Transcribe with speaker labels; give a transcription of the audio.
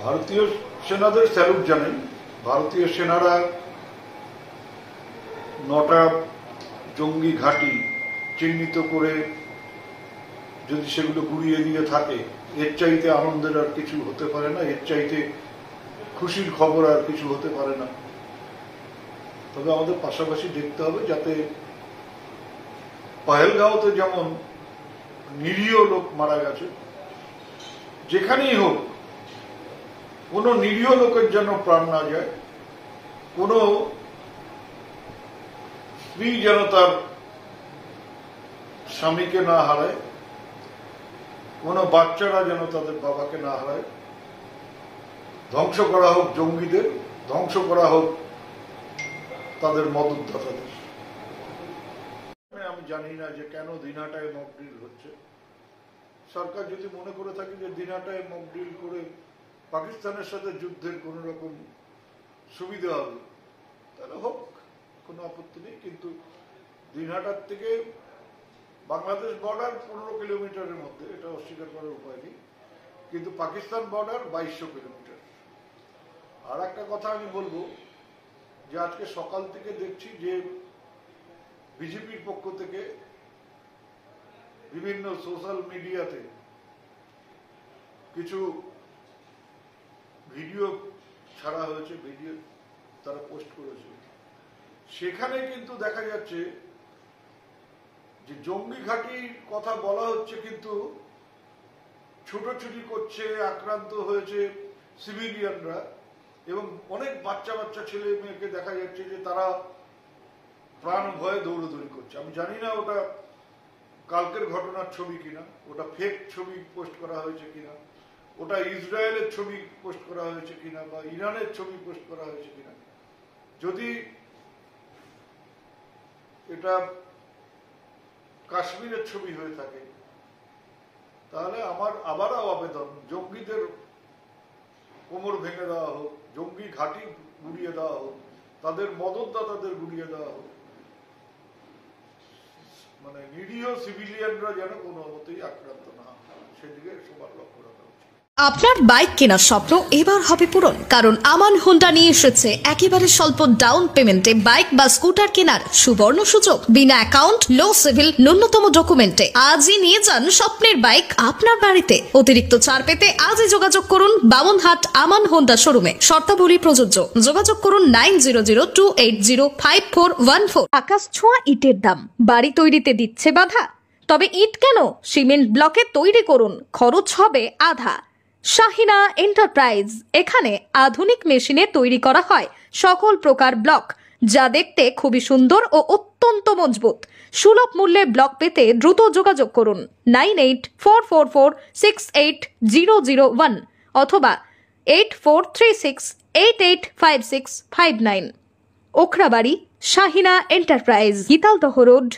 Speaker 1: ভারতীয় সেনাদের স্যালুট জানাই। ভারতীয় সেনারা 9টা জঙ্গি ঘাঁটি চিহ্নিত করে যদি সেগুলো গুড়িয়ে দিয়ে থাকে, এর চাইতে আনন্দের আর কিছু হতে পারে না, এর চাইতে খুশির খবর আর কিছু হতে পারে না। তবে আমাদের পাশাপাশি দেখতে হবে যাতে পহেলগাঁওতে যেমন নিরীহ লোক মারা গেছে, যেখানেই হোক কোনো নিরীহ লোকের যেন প্রাণ না যায়, কোনো স্ত্রী যেন তার স্বামীকে না হারায়, কোনো বাচ্চারা যেন তাদের বাবাকে না হারায়। ধ্বংস করা হোক জঙ্গিদের, ধ্বংস করা হোক তাদের মদতদাতাদের। আমি জানি না যে কেন দিনহাটায় মক ড্রিল হচ্ছে। সরকার যদি মনে করে থাকে যে দিনহাটায় মক ড্রিল করে পাকিস্তানের সাথে যুদ্ধের কোন রকম সুবিধা হবে, তাহলে হোক, কোনো আপত্তি নেই। কিন্তু দিনহাটার থেকে বাংলাদেশ বর্ডার 15 কিলোমিটারের মধ্যে, এটা অস্বীকার করার উপায় নেই, কিন্তু পাকিস্তান বর্ডার 2200 কিলোমিটার। আর একটা কথা আমি বলবো যে আজকে সকাল থেকে দেখছি যে বিজেপির পক্ষ থেকে বিভিন্ন সোশ্যাল মিডিয়াতে কিছু ভিডিও ছাড়া হয়েছে, ভিডিও তারা পোস্ট করেছে। সেখানে কিন্তু দেখা যাচ্ছে যে জঙ্গি ঘাঁটির কথা বলা হচ্ছে, কিন্তু ছুটোছুটি করছে, আক্রান্ত হয়েছে সিভিলিয়ানরা, এবং অনেক বাচ্চা বাচ্চা ছেলে মেয়েকে দেখা যাচ্ছে যে তারা প্রাণ ভয়ে দৌড়দৌড়ি করছে। আমি জানি না ওটা কালকের ঘটনার ছবি কিনা, ওটা ফেক ছবি পোস্ট করা হয়েছে কিনা, ওটা ইসরায়েলের ছবি পোস্ট করা হয়েছে কিনা, বা ইরানের ছবি পোস্ট করা হয়েছে কিনা। যদি এটা কাশ্মীরের ছবি হয়ে থাকে, তাহলে আমার আবারও আবেদন, জঙ্গিদের কোমর ভেঙে দেওয়া হোক, জঙ্গি ঘাঁটি গুড়িয়ে দেওয়া হোক, তাদের মদতদাতাদের গুড়িয়ে দেওয়া হোক, মানে নিরীহ সিভিলিয়ানরা যেন কোনো মতেই আক্রান্ত না হয়, সেদিকে সবার লক্ষ্য রাখা উচিত।
Speaker 2: আপনার বাইক কেনার স্বপ্ন এবার হবে পূরণ, কারণ আমান হোন্ডা নিয়ে এসেছে একেবারে স্বল্প ডাউন পেমেন্টে বাইক বা স্কুটার কেনার সুবর্ণ সুযোগ। বিনা অ্যাকাউন্ট, লো সিভিল, ন্যূনতম ডকুমেন্টে আজই নিয়ে যান স্বপ্নের বাইক আপনার বাড়িতে। অতিরিক্ত ছাড় পেতে আজই যোগাযোগ করুন বামনহাট আমান হোন্ডা শোরুমে। শর্তাবলী প্রযোজ্য। যোগাযোগ করুন 9002805414। আকাশ ছোঁয়া ইটের দাম বাড়ি তৈরিতে দিচ্ছে বাধা? তবে ইট কেন, সিমেন্ট ব্লকে তৈরি করুন, খরচ হবে আধা। শাহিনা এন্টারপ্রাইজ, এখানে আধুনিক মেশিনে তৈরি করা হয় সকল প্রকার ব্লক, যা দেখতে খুবই সুন্দর ও অত্যন্ত মজবুত। সুলভ মূল্যে ব্লক পেতে দ্রুত যোগাযোগ করুন 9844468001 অথবা 8436885659। Okhrabari, Shahina enterprise, Gitaldaha road.